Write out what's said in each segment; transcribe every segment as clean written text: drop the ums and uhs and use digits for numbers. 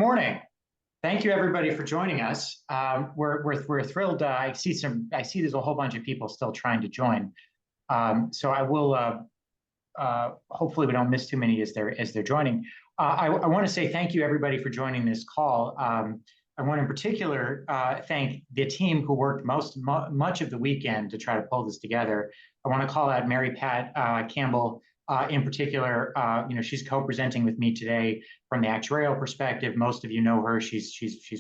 Good morning. Thank you, everybody, for joining us. We're thrilled. I see there's a whole bunch of people still trying to join. So I will. Hopefully, we don't miss too many as they're joining. I want to say thank you, everybody, for joining this call. I want in particular thank the team who worked much of the weekend to try to pull this together. I want to call out Mary Pat Campbell. In particular, she's co-presenting with me today from the actuarial perspective. Most of you know her. She's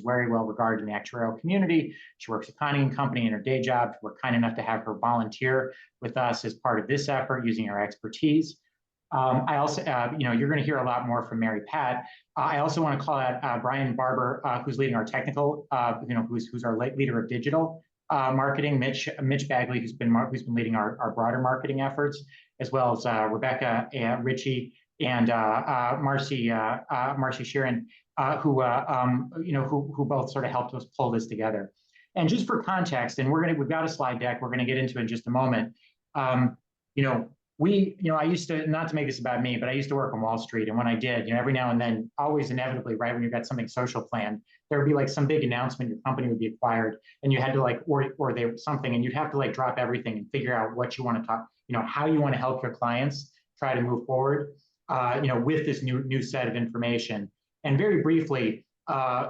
very well regarded in the actuarial community. She works at Conning & Company in her day job. We're kind enough to have her volunteer with us as part of this effort using her expertise. I also, you're going to hear a lot more from Mary Pat. I also want to call out Brian Barber, who's leading our technical, who's our leader of digital marketing. Mitch Bagley, who's been leading our broader marketing efforts, as well as Rebecca Ritchie and Marcy Sheeran, who both sort of helped us pull this together. And just for context, and we've got a slide deck we're going to get into in just a moment. I used to, not to make this about me, but I used to work on Wall Street. And when I did, every now and then, always inevitably, right, when you've got something social planned, there would be like some big announcement, your company would be acquired, and you had to or they something, and you'd have to drop everything and figure out what you want to talk, how you want to help your clients try to move forward, with this new set of information. And very briefly, as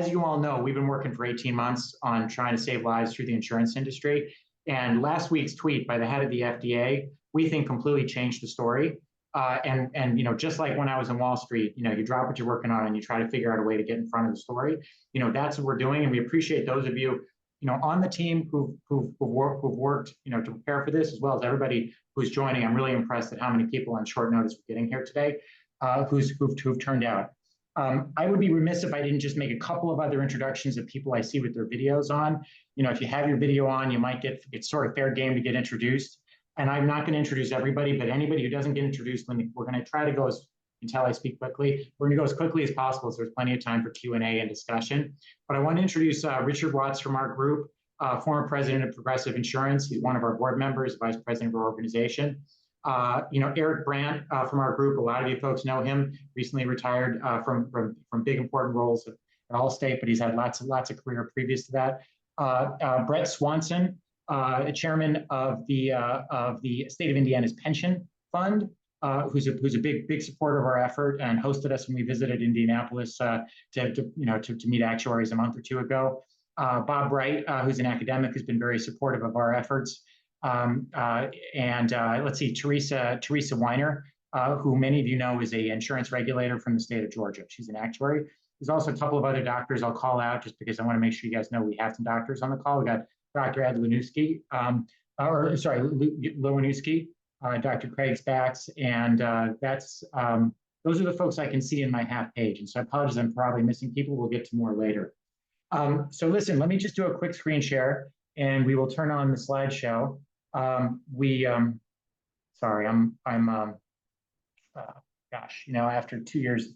you all know, we've been working for 18 months on trying to save lives through the insurance industry. And last week's tweet by the head of the FDA, we think completely changed the story. And just like when I was in Wall Street, you drop what you're working on and you try to figure out a way to get in front of the story. That's what we're doing, and we appreciate those of you, on the team who've worked, to prepare for this, as well as everybody who's joining. I'm really impressed at how many people on short notice we're getting here today, who've turned out. I would be remiss if I didn't just make a couple of other introductions of people I see with their videos on. If you have your video on, you might it's sort of fair game to get introduced. And I'm not going to introduce everybody, but anybody who doesn't get introduced, we're going to try to go until I speak quickly. We're going to go as quickly as possible, so there's plenty of time for Q&A and discussion. But I want to introduce Richard Watts from our group, former president of Progressive Insurance. He's one of our board members, vice president of our organization. Eric Brandt from our group, a lot of you folks know him, recently retired from big important roles at Allstate, but he's had lots of career previous to that. Brett Swanson, chairman of the state of Indiana's pension fund, who's a big supporter of our effort and hosted us when we visited Indianapolis to meet actuaries a month or two ago. Bob Bright, who's an academic, who's been very supportive of our efforts. Let's see, Teresa Weiner, who many of you know is an insurance regulator from the state of Georgia. She's an actuary. There's also a couple of other doctors I'll call out just because I want to make sure you guys know we have some doctors on the call. We got Dr. Ed Lewanowski, Lewanowski, Dr. Craig Spax, and those are the folks I can see in my half page. And so I apologize, I'm probably missing people. We'll get to more later. So listen, let me just do a quick screen share, and we will turn on the slideshow. After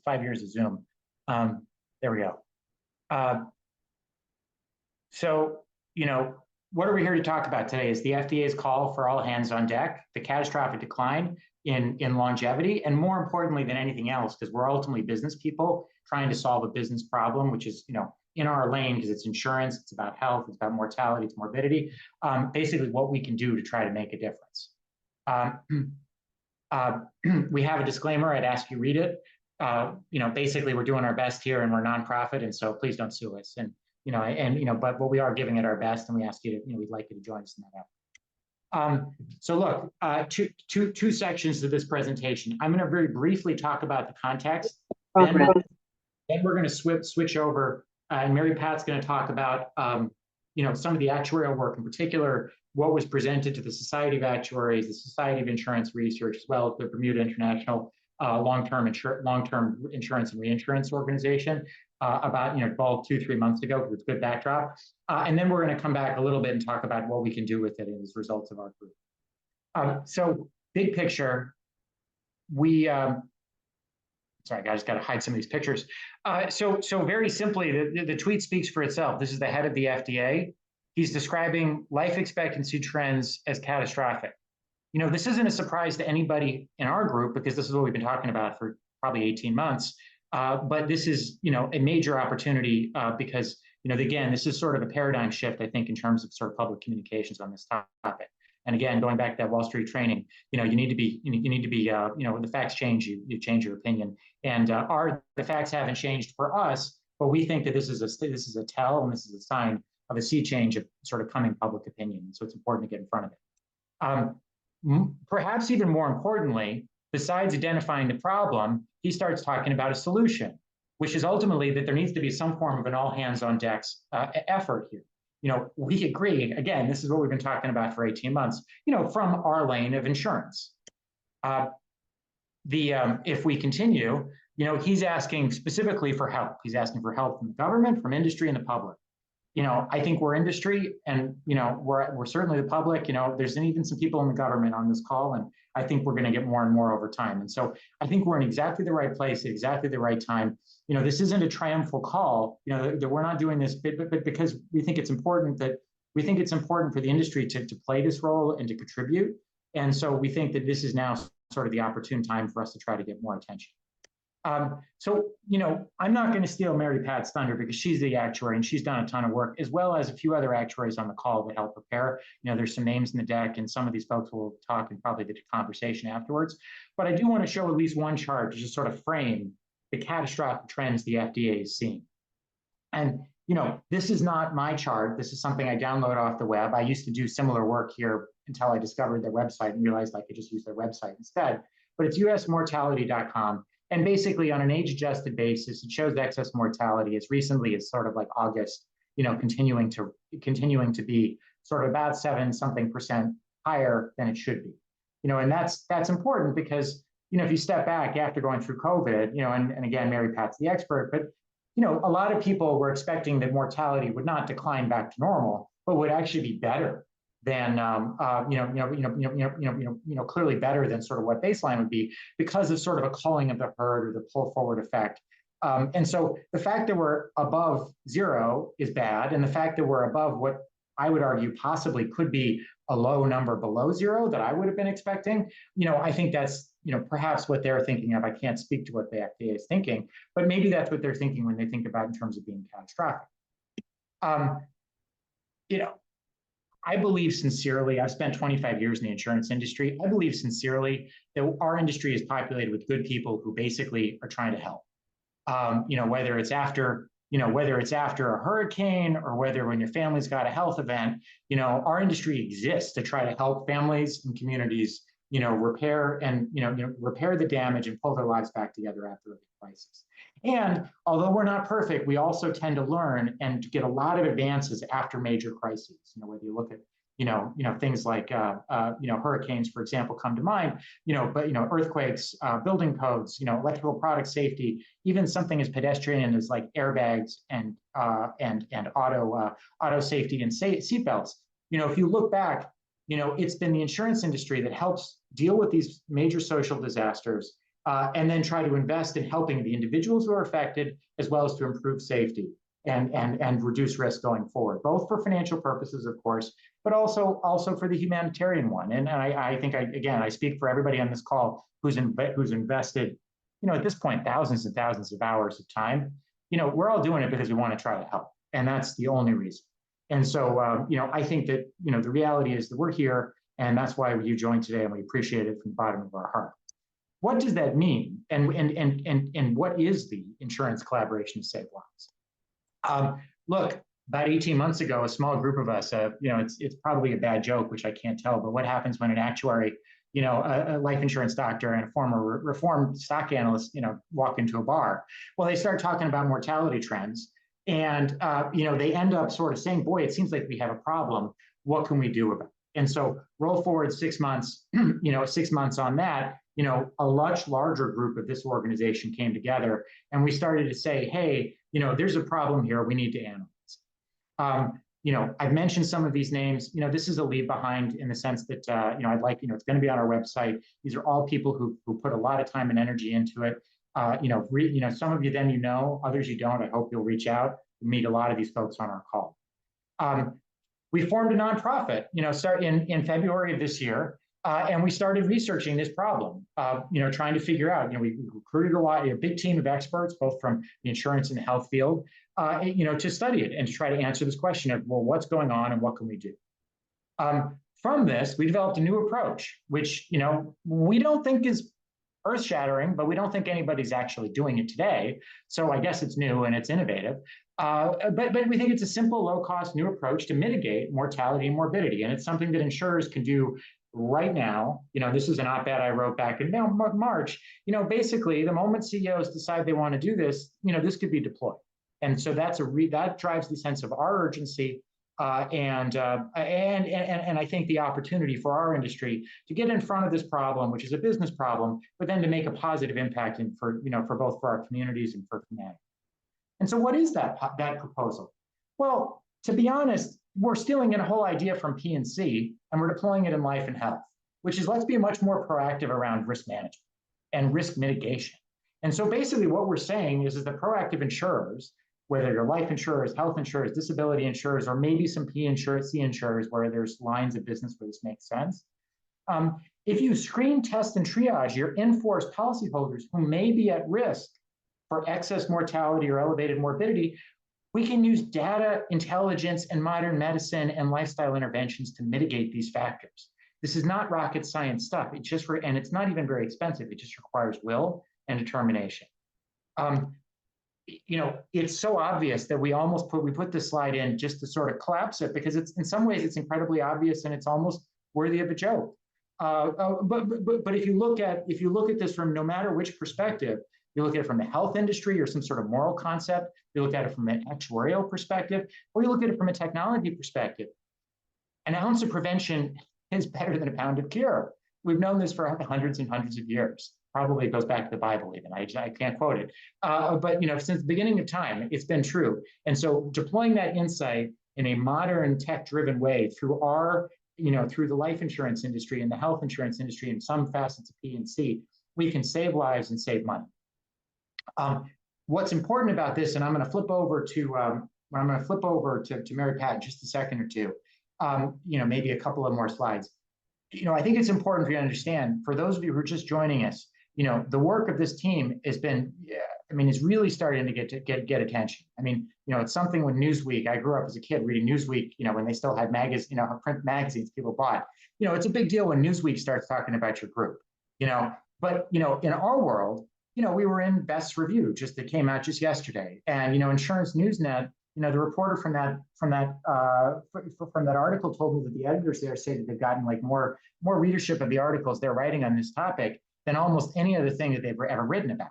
5 years of Zoom, there we go. What are we here to talk about today is the FDA's call for all hands on deck, the catastrophic decline in longevity, and more importantly than anything else, because we're ultimately business people trying to solve a business problem, which is, in our lane, because it's insurance, it's about health, it's about mortality, it's morbidity, basically what we can do to try to make a difference. We have a disclaimer. I'd ask you read it. Basically we're doing our best here, and we're a nonprofit, and so please don't sue us. But we are giving it our best, and we ask you to, we'd like you to join us in that effort. So look, two sections to this presentation. I'm going to very briefly talk about the context. Then we're going to switch over. And Mary Pat's going to talk about, some of the actuarial work, in particular, what was presented to the Society of Actuaries, the Society of Insurance Research, as well as the Bermuda International long-term insurance and reinsurance organization, about both 2-3 months ago, because it's good backdrop. And then we're going to come back a little bit and talk about what we can do with it as results of our group. So big picture, sorry, I just got to hide some of these pictures. So very simply, the tweet speaks for itself. This is the head of the FDA. He's describing life expectancy trends as catastrophic. This isn't a surprise to anybody in our group, because this is what we've been talking about for probably 18 months. But this is, a major opportunity because, again, this is sort of a paradigm shift, I think, in terms of sort of public communications on this topic. And again, going back to that Wall Street training, you need to be, when the facts change, you change your opinion. And the facts haven't changed for us, but we think that this is a tell, and this is a sign of a sea change of sort of coming public opinion. So it's important to get in front of it. Perhaps even more importantly, besides identifying the problem, he starts talking about a solution, which is ultimately that there needs to be some form of an all hands on deck effort here. We agree, again, this is what we've been talking about for 18 months, from our lane of insurance. If we continue, he's asking specifically for help. He's asking for help from the government, from industry, and the public. I think we're industry, and we're certainly the public. There's even some people in the government on this call, and I think we're going to get more and more over time. And so I think we're in exactly the right place at exactly the right time. This isn't a triumphal call. That we're not doing this, but because we think it's important for the industry to play this role and to contribute. And so we think that this is now sort of the opportune time for us to try to get more attention. I'm not going to steal Mary Pat's thunder because she's the actuary and she's done a ton of work, as well as a few other actuaries on the call that help prepare. There's some names in the deck, and some of these folks will talk in probably the conversation afterwards. But I do want to show at least one chart to just sort of frame the catastrophic trends the FDA is seeing. And this is not my chart. This is something I download off the web. I used to do similar work here until I discovered their website and realized I could just use their website instead. But it's usmortality.com. And basically, on an age-adjusted basis, it shows excess mortality as recently as sort of like August, continuing to be sort of about 7% higher than it should be. And that's important because if you step back after going through COVID, and again, Mary Pat's the expert, but a lot of people were expecting that mortality would not decline back to normal, but would actually be better than clearly better than sort of what baseline would be, because of sort of a culling of the herd or the pull forward effect. And so the fact that we're above zero is bad, and the fact that we're above what I would argue possibly could be a low number below zero that I would have been expecting, I think that's perhaps what they're thinking of. I can't speak to what the FDA is thinking, but maybe that's what they're thinking when they think about in terms of being catastrophic. I believe sincerely, I've spent 25 years in the insurance industry. I believe sincerely that our industry is populated with good people who basically are trying to help. Whether it's after a hurricane or whether when your family's got a health event, our industry exists to try to help families and communities, repair the damage and pull their lives back together after a crisis. And although we're not perfect, we also tend to learn and get a lot of advances after major crises. Whether you look at, things like, hurricanes, for example, come to mind, but, earthquakes, building codes, electrical product safety, even something as pedestrian as like airbags and auto safety and seatbelts. If you look back, it's been the insurance industry that helps deal with these major social disasters, and then try to invest in helping the individuals who are affected, as well as to improve safety and reduce risk going forward, both for financial purposes, of course, but also for the humanitarian one. And I think, I speak for everybody on this call who's invested, at this point, thousands and thousands of hours of time. We're all doing it because we want to try to help, and that's the only reason. And so, I think that, the reality is that we're here, and that's why you joined today, and we appreciate it from the bottom of our heart. What does that mean? And what is the insurance collaboration to save lives? Look, about 18 months ago, a small group of us, it's probably a bad joke, which I can't tell, but what happens when an actuary, a life insurance doctor and a former reformed stock analyst, walk into a bar? Well, they start talking about mortality trends, and they end up sort of saying, boy, it seems like we have a problem. What can we do about it? And so roll forward 6 months, 6 months on that, a much larger group of this organization came together, and we started to say, hey, there's a problem here. We need to analyze. I've mentioned some of these names. This is a leave behind in the sense that, I'd like, it's going to be on our website. These are all people who put a lot of time and energy into it. Some of you then others you don't. I hope you'll reach out and meet a lot of these folks on our call. We formed a nonprofit, start in February of this year. And we started researching this problem, trying to figure out, we recruited a big team of experts, both from the insurance and the health field, to study it and to try to answer this question of, well, what's going on and what can we do? From this, we developed a new approach, which, we don't think is earth-shattering, but we don't think anybody's actually doing it today. So I guess it's new and it's innovative. But we think it's a simple, low-cost new approach to mitigate mortality and morbidity. And it's something that insurers can do right now. This is an op-ed I wrote back in March. Basically, the moment CEOs decide they want to do this, this could be deployed. And so that drives the sense of our urgency. And I think the opportunity for our industry to get in front of this problem, which is a business problem, but then to make a positive impact for both for our communities and for humanity. And so what is that proposal? Well, to be honest, we're stealing a whole idea from P&C and we're deploying it in life and health, which is let's be much more proactive around risk management and risk mitigation. And so basically what we're saying is that proactive insurers, whether you're life insurers, health insurers, disability insurers, or maybe some C insurers where there's lines of business where this makes sense. If you screen, test, and triage your in-force policyholders who may be at risk for excess mortality or elevated morbidity, we can use data, intelligence, and modern medicine and lifestyle interventions to mitigate these factors. This is not rocket science stuff. And it's not even very expensive. It just requires will and determination. It's so obvious that we put this slide in just to sort of collapse it because it's in some ways it's incredibly obvious and it's almost worthy of a joke. But if you look at this from no matter which perspective, you look at it from the health industry or some sort of moral concept, you look at it from an actuarial perspective, or you look at it from a technology perspective, an ounce of prevention is better than a pound of cure. We've known this for hundreds and hundreds of years. Probably goes back to the Bible even. I can't quote it. But since the beginning of time, it's been true. And so deploying that insight in a modern tech-driven way through through the life insurance industry and the health insurance industry and some facets of P&C, we can save lives and save money. What's important about this, and I'm going to flip over to Mary Pat in just a second or two, maybe a couple of more slides. I think it's important for you to understand, for those of you who are just joining us, the work of this team has been, is really starting to get attention. It's something when Newsweek, I grew up as a kid reading Newsweek, when they still had print magazines people bought. It's a big deal when Newsweek starts talking about your group, but, in our world, we were in Best's review that came out just yesterday. And, Insurance Newsnet, the reporter from that article told me that the editors there say that they've gotten more readership of the articles they're writing on this topic than almost any other thing that they've ever written about.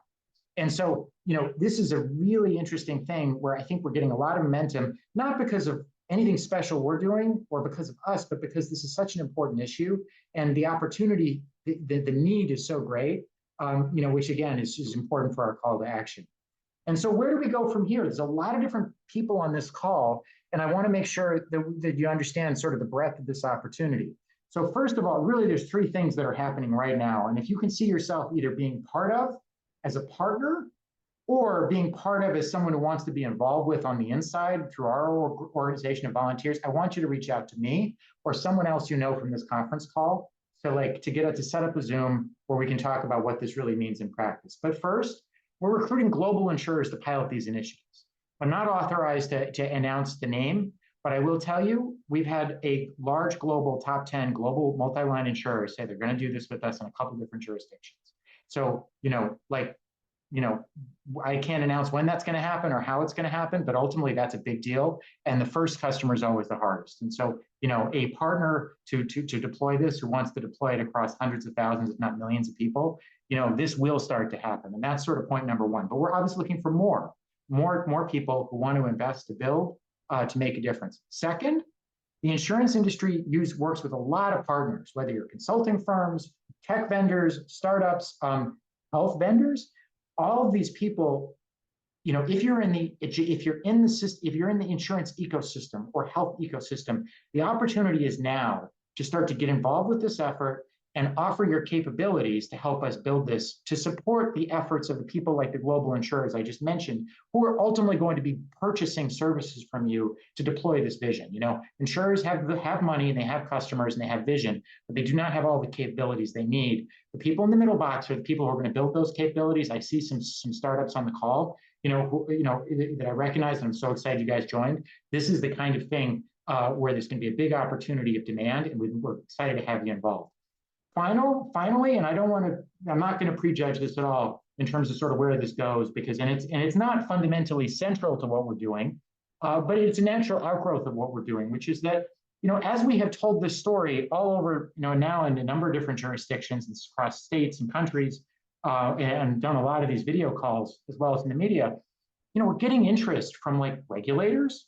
And so, this is a really interesting thing where I think we're getting a lot of momentum, not because of anything special we're doing or because of us, but because this is such an important issue and the opportunity, the need is so great, which again is important for our call to action. And so where do we go from here? There's a lot of different people on this call, and I want to make sure that you understand sort of the breadth of this opportunity. So first of all, really there's three things that are happening right now. And if you can see yourself either being part of as a partner or being part of as someone who wants to be involved with on the inside through our organization of volunteers, I want you to reach out to me or someone else from this conference call to set up a Zoom where we can talk about what this really means in practice. But first, we're recruiting global insurers to pilot these initiatives. I'm not authorized to announce the name, but I will tell you, we've had a large global top 10 global multi-line insurers say they're going to do this with us in a couple different jurisdictions. So, I can't announce when that's going to happen or how it's going to happen, but ultimately that's a big deal. And the first customer is always the hardest. And so, a partner to deploy this who wants to deploy it across hundreds of thousands, if not millions of people, this will start to happen. And that's sort of point number one. But we're obviously looking for more people who want to invest, to build, to make a difference. Second, the insurance industry works with a lot of partners, whether you're consulting firms, tech vendors, startups, health vendors. All of these people, if you're in the insurance ecosystem or health ecosystem, the opportunity is now to start to get involved with this effort and offer your capabilities to help us build this, to support the efforts of the people like the global insurers I just mentioned, who are ultimately going to be purchasing services from you to deploy this vision. You know, insurers have money and they have customers and they have vision, but they do not have all the capabilities they need. The people in the middle box are the people who are going to build those capabilities. I see some startups on the call, that I recognize, and I'm so excited you guys joined. This is the kind of thing where there's going to be a big opportunity of demand, and we're excited to have you involved. Finally, and I'm not going to prejudge this at all in terms of sort of where this goes, because it's not fundamentally central to what we're doing, but it's a natural outgrowth of what we're doing, which is that, as we have told this story all over, now in a number of different jurisdictions and across states and countries, and done a lot of these video calls as well as in the media, we're getting interest from like regulators,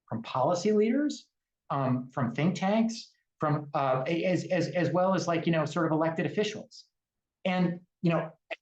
from policy leaders, from think tanks, from as well as like sort of elected officials. And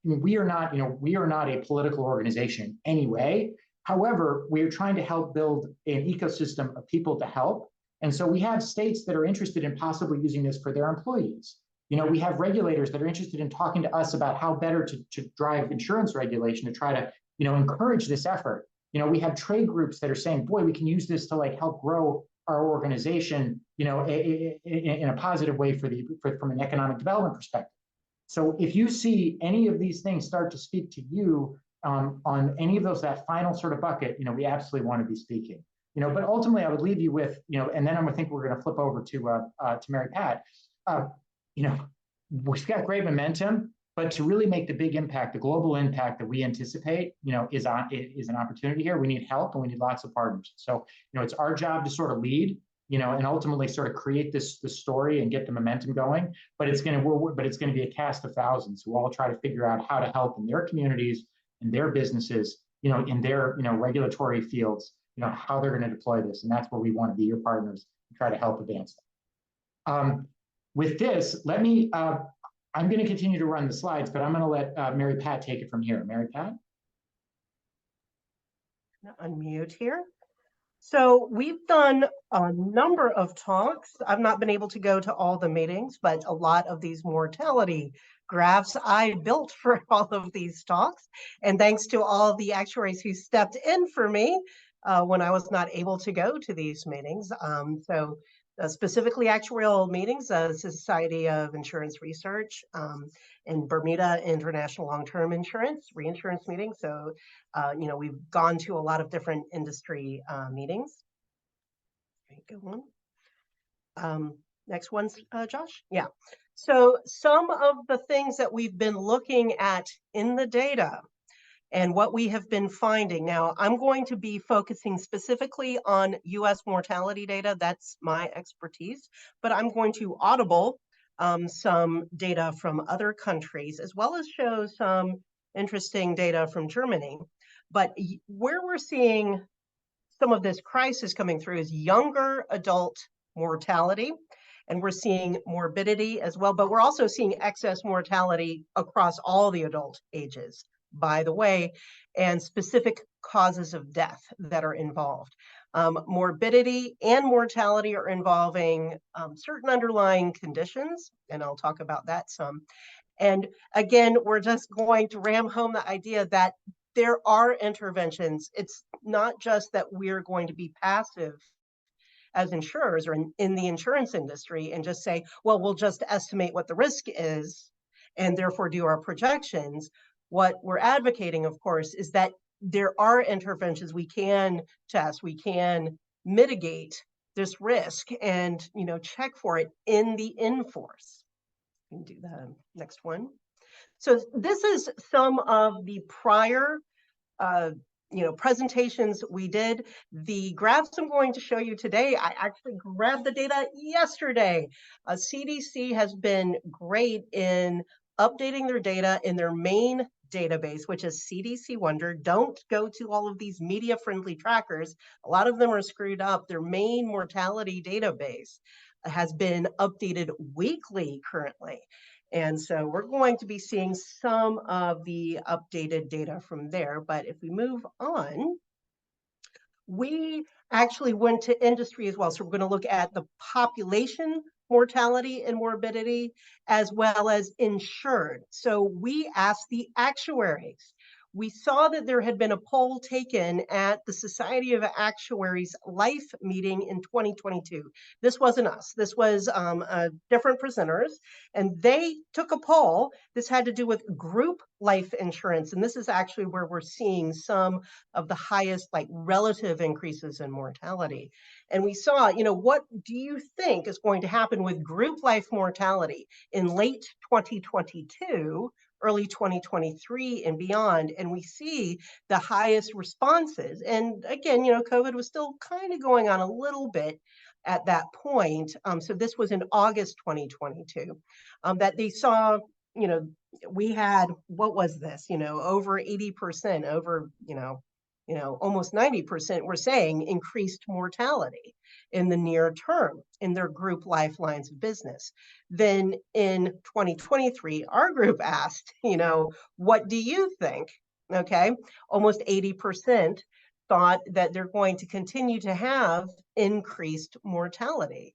we are not a political organization anyway. However, we are trying to help build an ecosystem of people to help. And so we have states that are interested in possibly using this for their employees. We have regulators that are interested in talking to us about how better to drive insurance regulation to try to encourage this effort. We have trade groups that are saying, boy, we can use this to like help grow our organization, in a positive way from an economic development perspective. So if you see any of these things start to speak to you on any of those, that final sort of bucket, we absolutely want to be speaking. But ultimately, I would leave you with, and then I think we're going to flip over to Mary Pat. We've got great momentum, but to really make the big impact, the global impact that we anticipate, is an opportunity here. We need help and we need lots of partners. So, it's our job to sort of lead, and ultimately sort of create this story and get the momentum going. But it's going to be a cast of thousands who all try to figure out how to help in their communities, in their businesses, in their regulatory fields, how they're going to deploy this, and that's where we want to be your partners and try to help advance them. With this, I'm going to continue to run the slides, but I'm going to let Mary Pat take it from here. Mary Pat? Unmute here. So we've done a number of talks. I've not been able to go to all the meetings, but a lot of these mortality graphs I built for all of these talks. And thanks to all the actuaries who stepped in for me when I was not able to go to these meetings. Specifically actuarial meetings, Society of Insurance Research, in Bermuda International Long-Term Insurance, reinsurance meetings. So, we've gone to a lot of different industry meetings. Go on. Next one, Josh. Yeah. So some of the things that we've been looking at in the data and what we have been finding. Now, I'm going to be focusing specifically on US mortality data. That's my expertise, but I'm going to audible some data from other countries, as well as show some interesting data from Germany. But where we're seeing some of this crisis coming through is younger adult mortality, and we're seeing morbidity as well, but we're also seeing excess mortality across all the adult ages, by the way, and specific causes of death that are involved. Morbidity and mortality are involving certain underlying conditions, and I'll talk about that some. And again, we're just going to ram home the idea that there are interventions. It's not just that we're going to be passive as insurers or in the insurance industry and just say, well, we'll just estimate what the risk is and therefore do our projections. What we're advocating, of course, is that there are interventions we can test, we can mitigate this risk and check for it in the in-force. We can do the next one. So this is some of the prior presentations we did. The graphs I'm going to show you today, I actually grabbed the data yesterday. CDC has been great in updating their data in their main database, which is CDC Wonder. Don't go to all of these media-friendly trackers. A lot of them are screwed up. Their main mortality database has been updated weekly currently. And so we're going to be seeing some of the updated data from there. But if we move on, we actually went to industry as well. So we're going to look at the population mortality and morbidity, as well as insured. So we asked the actuaries. We saw that there had been a poll taken at the Society of Actuaries Life meeting in 2022. This wasn't us. This was different presenters, and they took a poll. This had to do with group life insurance, and this is actually where we're seeing some of the highest relative increases in mortality. And we saw, what do you think is going to happen with group life mortality in late 2022, early 2023 and beyond? And we see the highest responses. And again, COVID was still kind of going on a little bit at that point. So this was in August 2022 that they saw, we had, what was this, over 80%, over, almost 90% were saying increased mortality in the near term in their group life lines of business. Then in 2023, our group asked, what do you think? Okay, almost 80% thought that they're going to continue to have increased mortality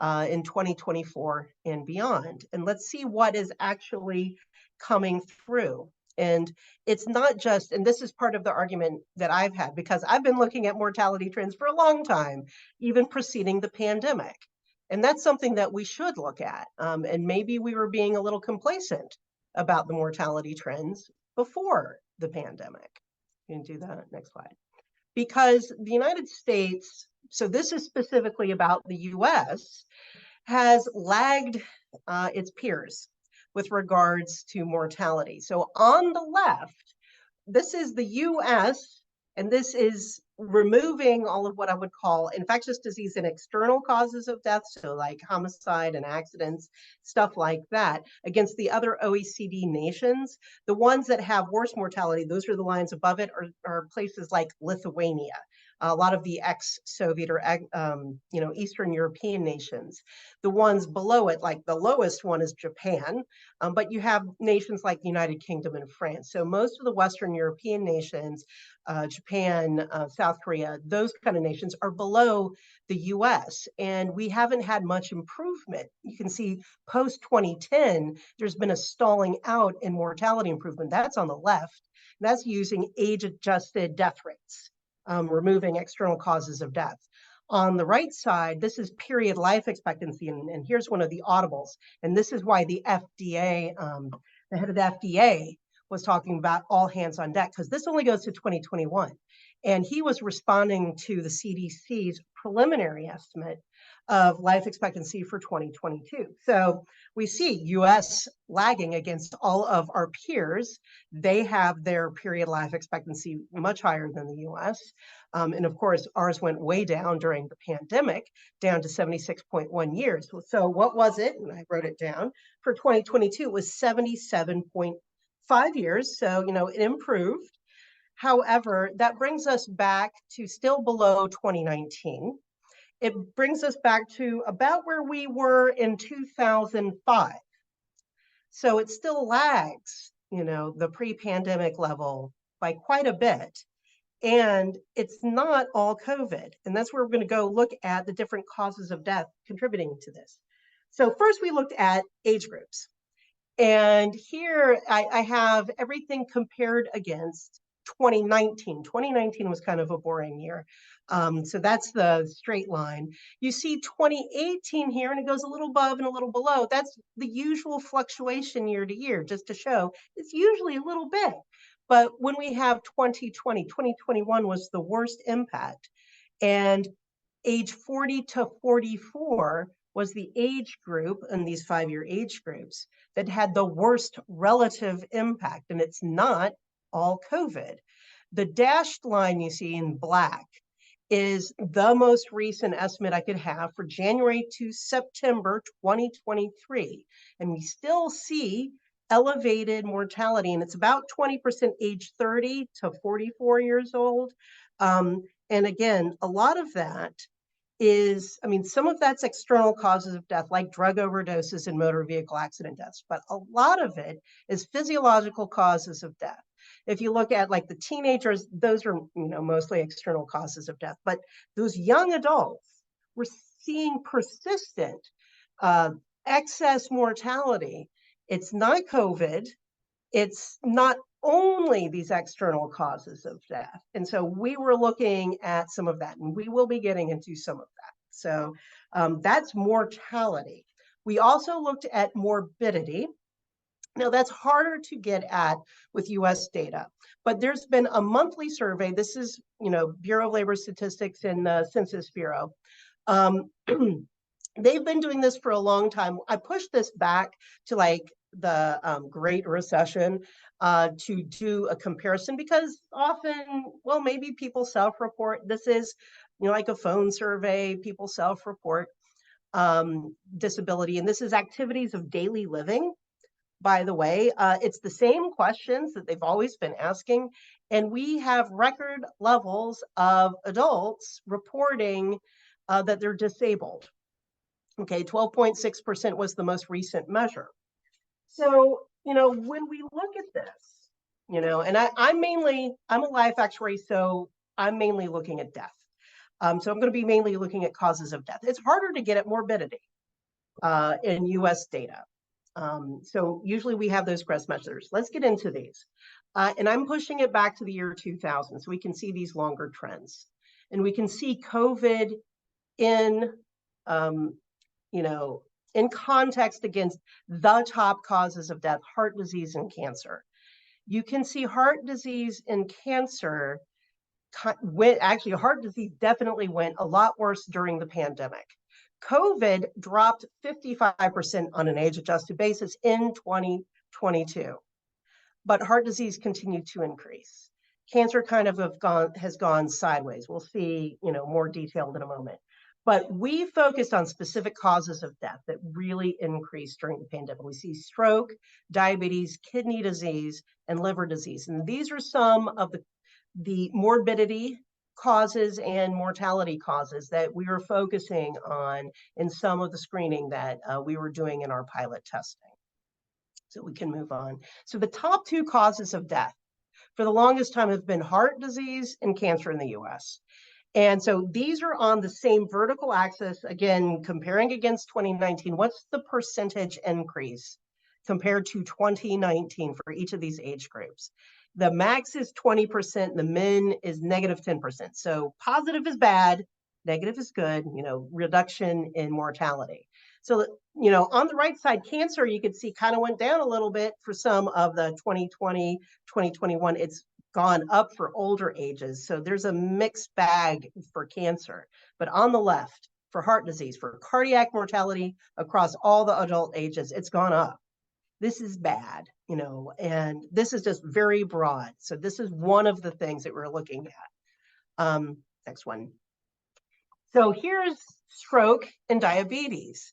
in 2024 and beyond. And let's see what is actually coming through. And it's not just, and this is part of the argument that I've had, because I've been looking at mortality trends for a long time, even preceding the pandemic. And that's something that we should look at. And maybe we were being a little complacent about the mortality trends before the pandemic. You can do that, next slide. Because the United States, so this is specifically about the US, has lagged its peers with regards to mortality. So on the left, this is the US, and this is removing all of what I would call infectious disease and external causes of death, so like homicide and accidents, stuff like that, against the other OECD nations. The ones that have worse mortality, those are the lines above it, are places like Lithuania, a lot of the ex-Soviet or Eastern European nations. The ones below it, like the lowest one is Japan, but you have nations like the United Kingdom and France. So most of the Western European nations, Japan, South Korea, those kind of nations are below the US, and we haven't had much improvement. You can see post-2010, there's been a stalling out in mortality improvement. That's on the left. That's using age-adjusted death rates, removing external causes of death. On the right side, this is period life expectancy, and here's one of the audibles. And this is why the FDA, the head of the FDA was talking about all hands on deck, because this only goes to 2021. And he was responding to the CDC's preliminary estimate of life expectancy for 2022. So we see US lagging against all of our peers. They have their period life expectancy much higher than the US. And of course, ours went way down during the pandemic, down to 76.1 years. So what was it? And I wrote it down. For 2022, it was 77.5 years. So, it improved. However, that brings us back to still below 2019. It brings us back to about where we were in 2005. So it still lags, the pre-pandemic level by quite a bit. And it's not all COVID. And that's where we're going to go look at the different causes of death contributing to this. So first we looked at age groups. And here I have everything compared against 2019. 2019 was kind of a boring year. So that's the straight line. You see 2018 here, and it goes a little above and a little below. That's the usual fluctuation year to year, just to show it's usually a little bit. But when we have 2020, 2021 was the worst impact. And age 40 to 44 was the age group in these 5-year age groups that had the worst relative impact. And it's not all COVID. The dashed line you see in black is the most recent estimate I could have for January to September 2023. And we still see elevated mortality, and it's about 20% age 30 to 44 years old. And again, a lot of that is, some of that's external causes of death, like drug overdoses and motor vehicle accident deaths, but a lot of it is physiological causes of death. If you look at like the teenagers, those are, mostly external causes of death, but those young adults, we're seeing persistent Excess mortality, it's not COVID, it's not only these external causes of death. And so we were looking at some of that, and we will be getting into some of that. So that's mortality. We also looked at morbidity. Now that's harder to get at with US data, but there's been a monthly survey. This is, Bureau of Labor Statistics and Census Bureau. They've been doing this for a long time. I pushed this back to like the Great Recession to do a comparison, because often, well, maybe people self-report. This is, like a phone survey, people self-report disability, and this is activities of daily living. By the way, it's the same questions that they've always been asking, and we have record levels of adults reporting that they're disabled. Okay, 12.6% was the most recent measure. So, when we look at this, and I'm a life actuary, so I'm mainly looking at death. So I'm going to be mainly looking at causes of death. It's harder to get at morbidity in US data. So usually we have those CREST measures. Let's get into these. And I'm pushing it back to the year 2000 so we can see these longer trends. And we can see COVID in, in context against the top causes of death: heart disease and cancer. You can see heart disease and cancer actually, heart disease definitely went a lot worse during the pandemic. COVID dropped 55% on an age-adjusted basis in 2022, but heart disease continued to increase. Cancer kind of has gone sideways. We'll see, more detailed in a moment. But we focused on specific causes of death that really increased during the pandemic. We see stroke, diabetes, kidney disease, and liver disease. And these are some of the morbidity causes and mortality causes that we were focusing on in some of the screening that we were doing in our pilot testing. So we can move on. So the top two causes of death for the longest time have been heart disease and cancer in the US. And so these are on the same vertical axis, again, comparing against 2019. What's the percentage increase compared to 2019 for each of these age groups? The max is 20%, the min is negative 10%. So positive is bad, negative is good, reduction in mortality. So, on the right side, cancer, you can see kind of went down a little bit for some of the 2020, 2021. It's gone up for older ages. So there's a mixed bag for cancer. But on the left, for heart disease, for cardiac mortality across all the adult ages, it's gone up. This is bad, and this is just very broad. So this is one of the things that we're looking at. Next one. So here's stroke and diabetes.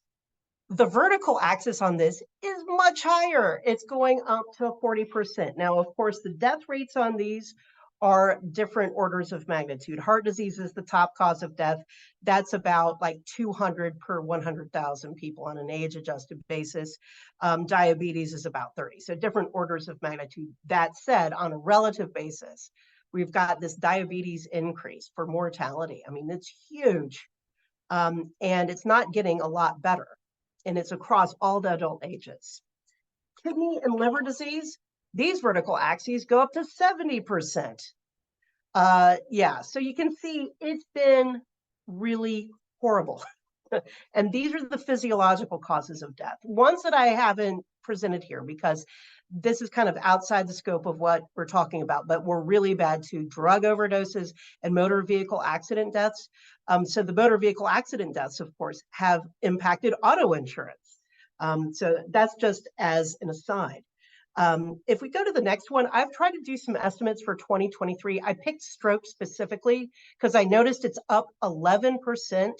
The vertical axis on this is much higher. It's going up to 40%. Now, of course, the death rates on these are different orders of magnitude. Heart disease is the top cause of death. That's about like 200 per 100,000 people on an age-adjusted basis. Diabetes is about 30. So different orders of magnitude. That said, on a relative basis, we've got this diabetes increase for mortality. I mean, it's huge. And it's not getting a lot better. And it's across all the adult ages. Kidney and liver disease, these vertical axes go up to 70%. So you can see it's been really horrible. And these are the physiological causes of death. Ones that I haven't presented here because this is kind of outside the scope of what we're talking about, but were really bad too: drug overdoses and motor vehicle accident deaths. So the motor vehicle accident deaths, of course, have impacted auto insurance. So that's just as an aside. If we go to the next one, I've tried to do some estimates for 2023. I picked stroke specifically because I noticed it's up 11%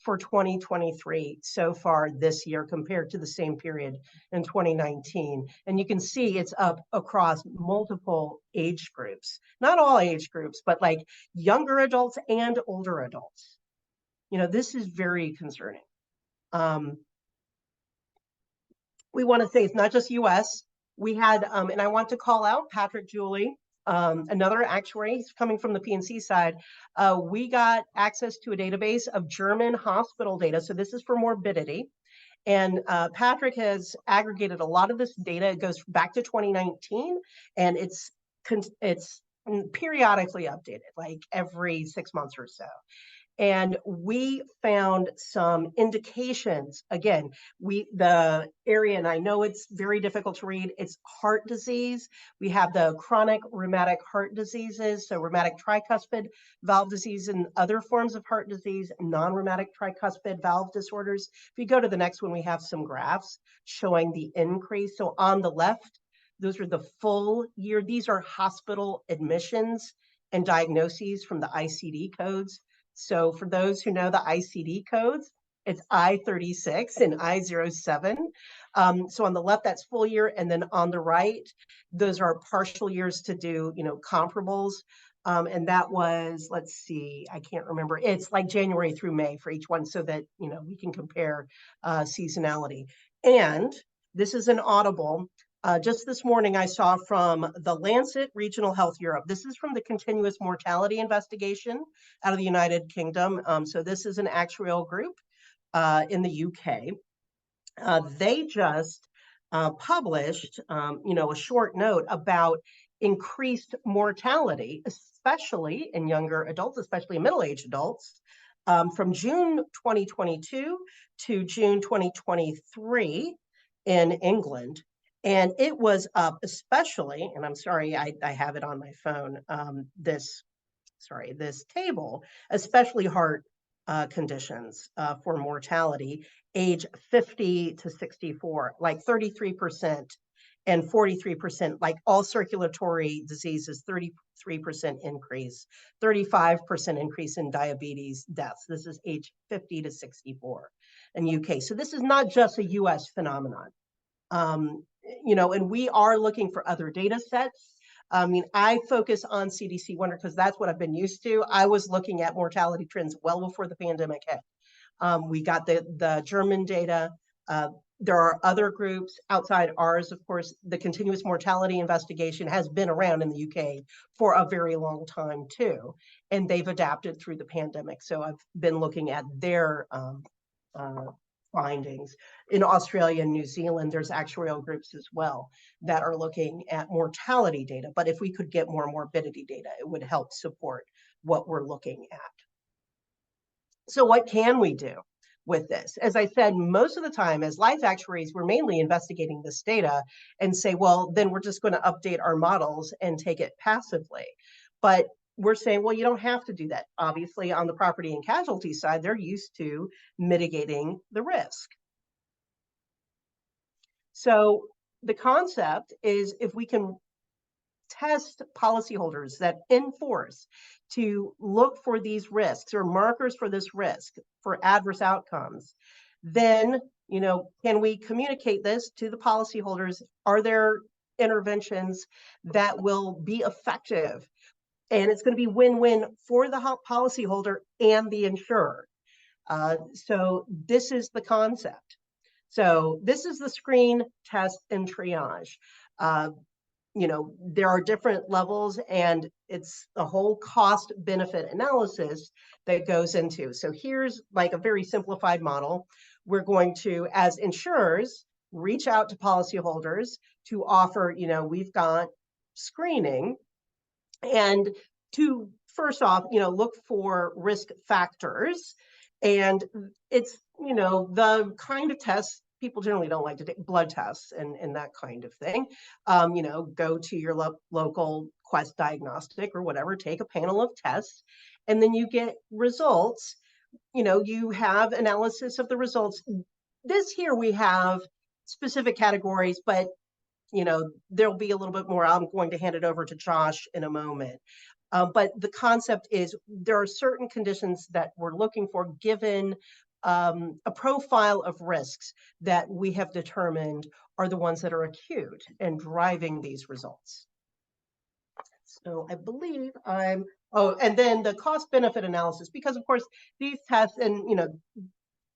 for 2023 so far this year compared to the same period in 2019. And you can see it's up across multiple age groups, not all age groups, but like younger adults and older adults. This is very concerning. We want to say it's not just US. We had, and I want to call out Patrick Julie, another actuary coming from the PNC side. We got access to a database of German hospital data. So this is for morbidity. And Patrick has aggregated a lot of this data. It goes back to 2019, and it's periodically updated, like every 6 months or so. And we found some indications. Again, the area, and I know it's very difficult to read, it's heart disease. We have the chronic rheumatic heart diseases, so rheumatic tricuspid valve disease and other forms of heart disease, non-rheumatic tricuspid valve disorders. If you go to the next one, we have some graphs showing the increase. So on the left, those are the full year. These are hospital admissions and diagnoses from the ICD codes. So for those who know the ICD codes, it's I-36 and I-07. So on the left, that's full year. And then on the right, those are partial years to do, comparables. And that was, let's see, I can't remember. It's like January through May for each one so that, we can compare seasonality. And this is an audible. Just this morning, I saw from the Lancet Regional Health Europe. This is from the Continuous Mortality Investigation out of the United Kingdom. So this is an actuarial group in the UK. They just published, a short note about increased mortality, especially in younger adults, especially middle-aged adults, from June 2022 to June 2023 in England. And it was up especially, and I'm sorry, I have it on my phone, this table, especially heart conditions for mortality, age 50 to 64, like 33% and 43%, like all circulatory diseases, 33% increase, 35% increase in diabetes deaths. This is age 50 to 64 in UK. So this is not just a US phenomenon. And we are looking for other data sets. I mean, I focus on CDC Wonder because that's what I've been used to. I was looking at mortality trends well before the pandemic hit. We got the German data. There are other groups outside ours, of course. The Continuous Mortality Investigation has been around in the UK for a very long time too, and they've adapted through the pandemic. So I've been looking at their findings. In Australia and New Zealand, there's actuarial groups as well that are looking at mortality data. But if we could get more morbidity data, it would help support what we're looking at. So what can we do with this? As I said, most of the time as life actuaries, we're mainly investigating this data and say, well, then we're just going to update our models and take it passively. But we're saying, well, you don't have to do that. Obviously, on the property and casualty side, they're used to mitigating the risk. So the concept is if we can test policyholders that enforce to look for these risks or markers for this risk for adverse outcomes, then, can we communicate this to the policyholders? Are there interventions that will be effective? And it's going to be win-win for the policyholder and the insurer. So this is the concept. So this is the screen, test, and triage. There are different levels, and it's a whole cost benefit analysis that goes into. So here's like a very simplified model. We're going to, as insurers, reach out to policyholders to offer, we've got screening. And to first off, look for risk factors. And it's, the kind of tests people generally don't like to take, blood tests and that kind of thing. Go to your local Quest diagnostic or whatever, take a panel of tests, and then you get results. You have analysis of the results. This here we have specific categories, but there'll be a little bit more. I'm going to hand it over to Josh in a moment. But the concept is there are certain conditions that we're looking for given a profile of risks that we have determined are the ones that are acute and driving these results. So I believe and then the cost benefit analysis, because of course these tests and,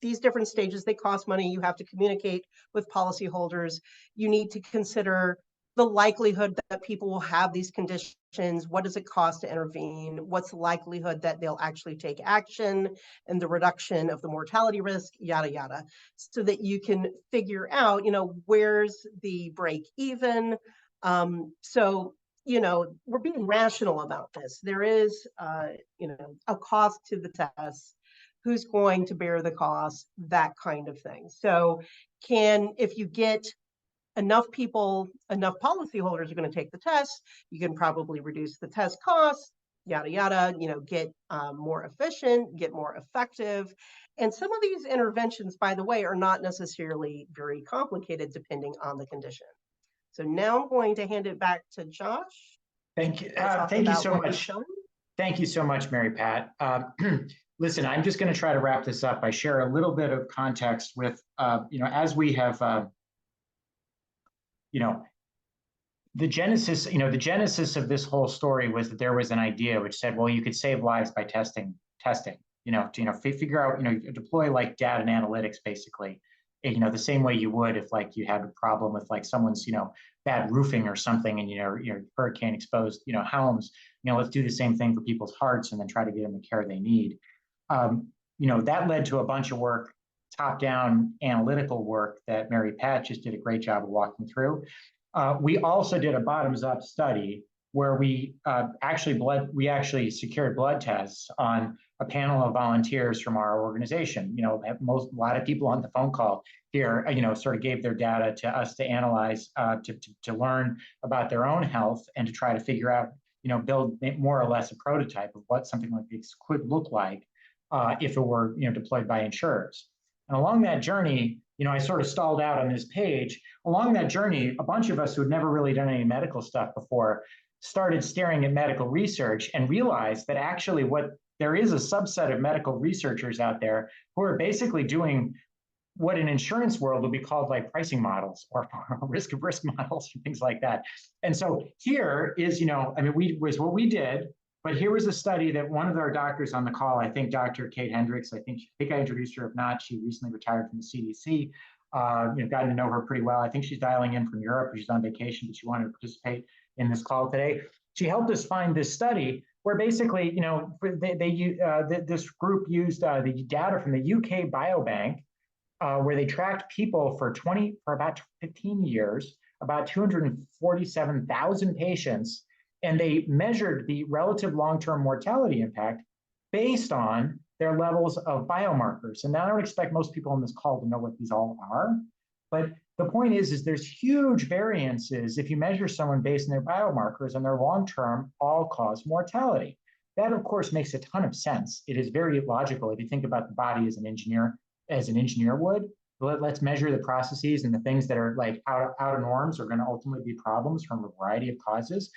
these different stages, they cost money. You have to communicate with policyholders. You need to consider the likelihood that people will have these conditions, what does it cost to intervene, what's the likelihood that they'll actually take action, and the reduction of the mortality risk, yada, yada, so that you can figure out, where's the break even. So, we're being rational about this. There is, a cost to the test, who's going to bear the cost, that kind of thing. So if you get enough people, enough policyholders are going to take the test, you can probably reduce the test costs, yada, yada, get more efficient, get more effective. And some of these interventions, by the way, are not necessarily very complicated depending on the condition. So now I'm going to hand it back to Josh. Thank you. Thank you so much. Thank you so much, Mary Pat. Listen, I'm just going to try to wrap this up. I share a little bit of context with, as we have, the genesis of this whole story was that there was an idea which said, well, you could save lives by testing, figure out, deploy like data and analytics, basically, the same way you would if like you had a problem with like someone's, bad roofing or something, and your hurricane exposed, homes, let's do the same thing for people's hearts and then try to get them the care they need. That led to a bunch of work, top-down analytical work that Mary Pat just did a great job of walking through. We also did a bottoms-up study where we actually secured blood tests on a panel of volunteers from our organization. A lot of people on the phone call here, sort of gave their data to us to analyze, to learn about their own health and to try to figure out, build more or less a prototype of what something like this could look like if it were, deployed by insurers. And along that journey, I sort of stalled out on this page. Along that journey, a bunch of us who had never really done any medical stuff before started staring at medical research and realized that actually there is a subset of medical researchers out there who are basically doing what in insurance world would be called like pricing models or risk of risk models and things like that. And so here is, was what we did, but here was a study that one of our doctors on the call, I think Dr. Kate Hendricks, I think I introduced her. If not, she recently retired from the CDC, gotten to know her pretty well. I think she's dialing in from Europe, she's on vacation, but she wanted to participate in this call today. She helped us find this study where basically, this group used the data from the UK Biobank, where they tracked people for about 15 years, about 247,000 patients, and they measured the relative long-term mortality impact based on their levels of biomarkers. And now I don't expect most people on this call to know what these all are, but the point is there's huge variances if you measure someone based on their biomarkers and their long-term all-cause mortality. That, of course, makes a ton of sense. It is very logical if you think about the body as an engineer would. Let's measure the processes and the things that are like out of norms are going to ultimately be problems from a variety of causes.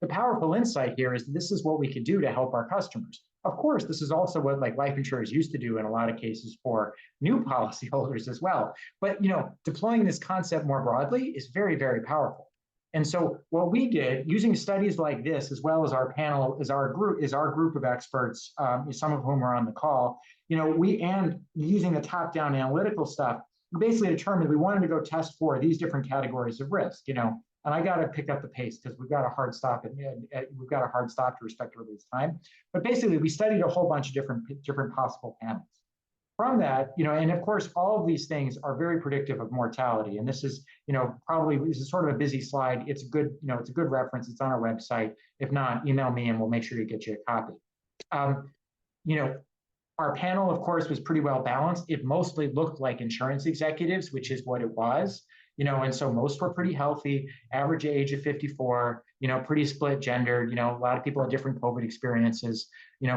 The powerful insight here is this is what we could do to help our customers. Of course, this is also what like life insurers used to do in a lot of cases for new policyholders as well. But deploying this concept more broadly is very, very powerful. And so what we did, using studies like this, as well as our panel, is our group of experts, some of whom are on the call, and using the top-down analytical stuff, we basically determined we wanted to go test for these different categories of risk, and I got to pick up the pace because we've got a hard stop to respect everybody's time. But basically, we studied a whole bunch of different possible panels. From that, and of course, all of these things are very predictive of mortality. And this is, this is sort of a busy slide. It's a good, it's a good reference. It's on our website. If not, email me and we'll make sure to get you a copy. Our panel, of course, was pretty well balanced. It mostly looked like insurance executives, which is what it was. And so most were pretty healthy, average age of 54, pretty split gendered, a lot of people had different COVID experiences,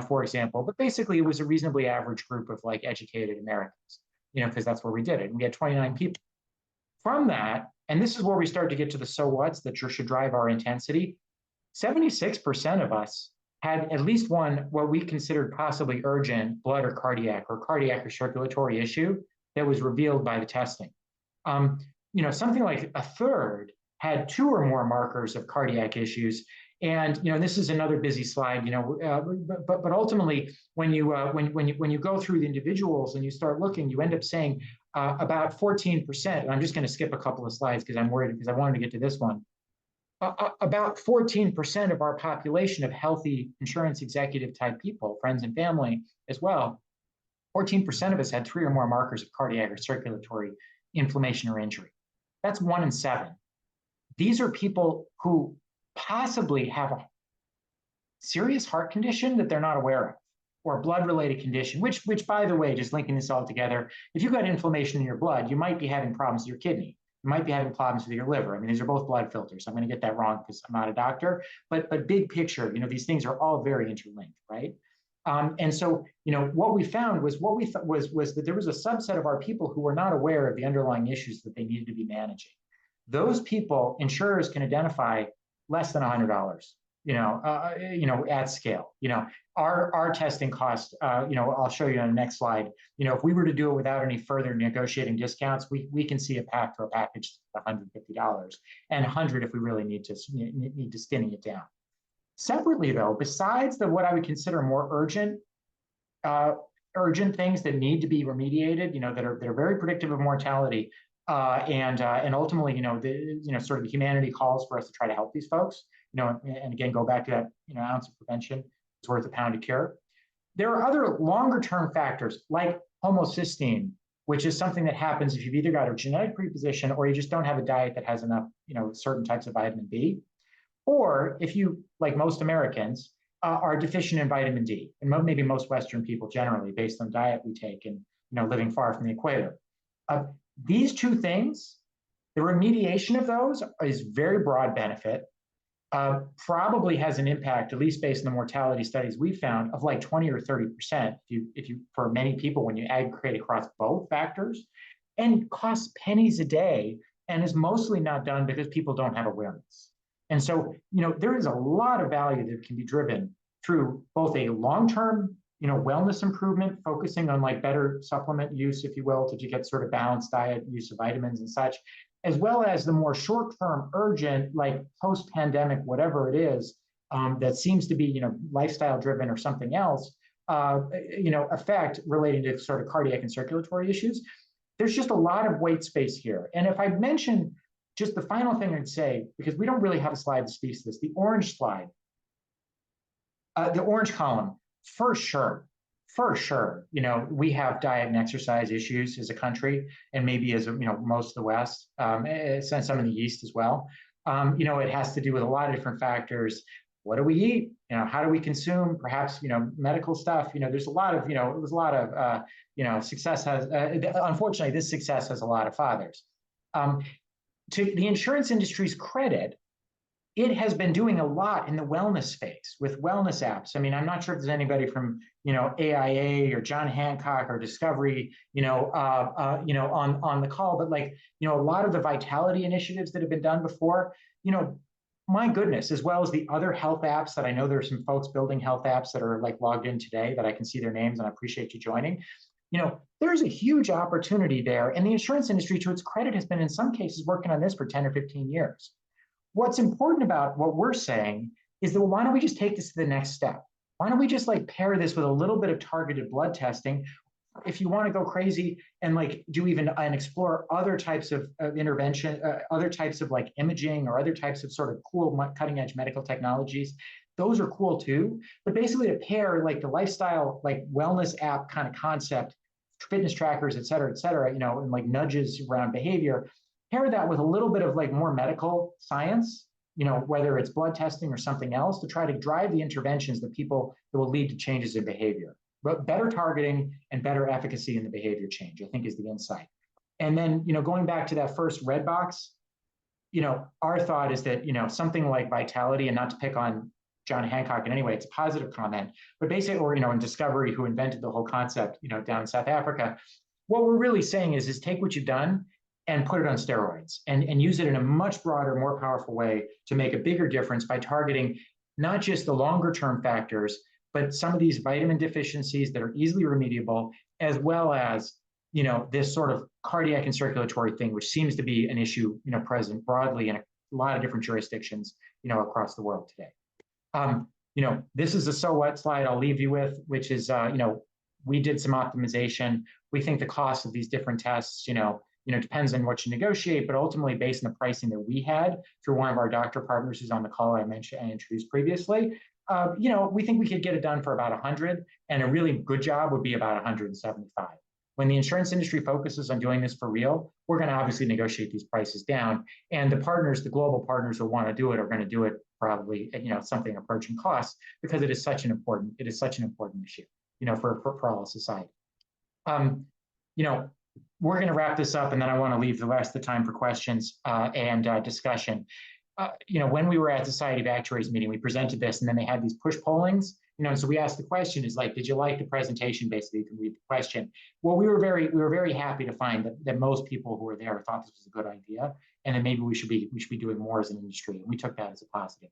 for example, but basically it was a reasonably average group of like educated Americans, because that's where we did it. And we had 29 people. From that, and this is where we start to get to the so what's that should drive our intensity, 76% of us had at least one, what we considered possibly urgent blood or cardiac or circulatory issue that was revealed by the testing. Something like a third had 2 or more markers of cardiac issues. And, this is another busy slide, but ultimately, when you go through the individuals and you start looking, you end up saying about 14%, and I'm just going to skip a couple of slides because I'm worried because I wanted to get to this one. about 14% of our population of healthy insurance executive type people, friends and family as well, 14% of us had 3 or more markers of cardiac or circulatory inflammation or injury. That's 1 in 7. These are people who possibly have a serious heart condition that they're not aware of, or a blood-related condition, which, by the way, just linking this all together, if you've got inflammation in your blood, you might be having problems with your kidney. You might be having problems with your liver. I mean, these are both blood filters. I'm going to get that wrong because I'm not a doctor, but big picture, these things are all very interlinked, right? And so, what we found was was that there was a subset of our people who were not aware of the underlying issues that they needed to be managing. Those people, insurers can identify less than $100, at scale. Our testing cost, I'll show you on the next slide. If we were to do it without any further negotiating discounts, we can see a path for a package $150, and $100 if we really need to skinny it down. Separately, though, besides what I would consider more urgent things that need to be remediated, that are very predictive of mortality, and ultimately, sort of the humanity calls for us to try to help these folks. And again, go back to that, ounce of prevention is worth a pound of cure. There are other longer term factors like homocysteine, which is something that happens if you've either got a genetic predisposition or you just don't have a diet that has enough, certain types of vitamin B, or if you, like most Americans, are deficient in vitamin D, and maybe most Western people generally, based on diet we take and living far from the equator. These two things, the remediation of those is very broad benefit. Probably has an impact, at least based on the mortality studies we found, of like 20 or 30% if you for many people when you aggregate across both factors, and costs pennies a day, and is mostly not done because people don't have awareness. And so, there is a lot of value that can be driven through both a long-term, wellness improvement, focusing on like better supplement use, if you will, to get sort of balanced diet, use of vitamins and such, as well as the more short-term, urgent, like post-pandemic, whatever it is, that seems to be, lifestyle-driven or something else, effect relating to sort of cardiac and circulatory issues. There's just a lot of white space here. And if I mention just the final thing I'd say, because we don't really have a slide that speaks to this, the orange slide, the orange column, for sure, we have diet and exercise issues as a country, and maybe as most of the West, and some in the East as well. It has to do with a lot of different factors. What do we eat? How do we consume? Perhaps medical stuff. There's a lot of success has. Unfortunately, this success has a lot of fathers. To the insurance industry's credit, it has been doing a lot in the wellness space with wellness apps. I mean, I'm not sure if there's anybody from, AIA or John Hancock or Discovery, on the call, but a lot of the vitality initiatives that have been done before, my goodness, as well as the other health apps that I know there's some folks building health apps that are logged in today that I can see their names, and I appreciate you joining. There's a huge opportunity there. And the insurance industry, to its credit, has been in some cases working on this for 10 or 15 years. What's important about what we're saying is that, why don't we just take this to the next step? Why don't we just pair this with a little bit of targeted blood testing? If you want to go crazy and do even and explore other types of intervention, other types of imaging, or other types of sort of cool cutting edge medical technologies, those are cool too. But basically to pair the lifestyle, wellness app kind of concept, fitness trackers, et cetera, and nudges around behavior, pair that with a little bit of more medical science, whether it's blood testing or something else, to try to drive the interventions that will lead to changes in behavior. But better targeting and better efficacy in the behavior change, I think, is the insight. And then, going back to that first red box, our thought is that, something like vitality, and not to pick on John Hancock in any way, it's a positive comment, but basically, or, in Discovery, who invented the whole concept, down in South Africa, what we're really saying is take what you've done and put it on steroids and use it in a much broader, more powerful way to make a bigger difference by targeting not just the longer term factors, but some of these vitamin deficiencies that are easily remediable, as well as, this sort of cardiac and circulatory thing, which seems to be an issue, present broadly in a lot of different jurisdictions, across the world today. This is a so what slide I'll leave you with, which is, we did some optimization. We think the cost of these different tests, depends on what you negotiate, but ultimately based on the pricing that we had through one of our doctor partners who's on the call I mentioned and introduced previously, we think we could get it done for about 100, and a really good job would be about 175. When the insurance industry focuses on doing this for real, we're going to obviously negotiate these prices down, and the partners, the global partners who want to do it, are going to do it probably at something approaching cost, because it is such an important issue, for all of society. We're going to wrap this up, and then I want to leave the rest of the time for questions and discussion. When we were at Society of Actuaries meeting, we presented this, and then they had these push pollings. And so we asked the question is like, did you like the presentation? Basically, you can read the question. Well, we were very happy to find that most people who were there thought this was a good idea, and that maybe we should be doing more as an industry. And we took that as a positive.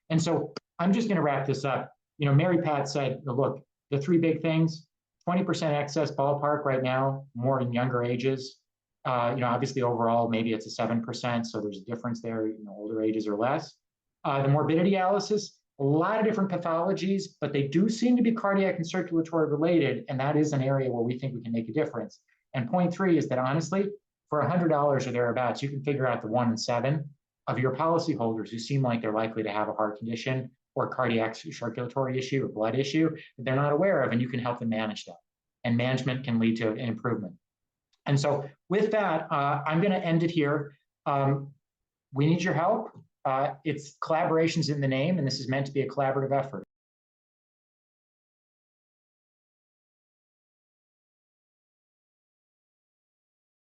And so I'm just going to wrap this up. Mary Pat said, look, the three big things: 20% excess ballpark right now, more in younger ages. Obviously overall, maybe it's a 7%, so there's a difference there, older ages or less. The morbidity analysis, a lot of different pathologies, but they do seem to be cardiac and circulatory related, and that is an area where we think we can make a difference. And point three is that honestly, for $100 or thereabouts, you can figure out the 1 in 7 of your policyholders who seem like they're likely to have a heart condition or cardiac circulatory issue or blood issue that they're not aware of, and you can help them manage that. And management can lead to an improvement. And so with that, I'm going to end it here. We need your help. It's collaborations in the name, and this is meant to be a collaborative effort.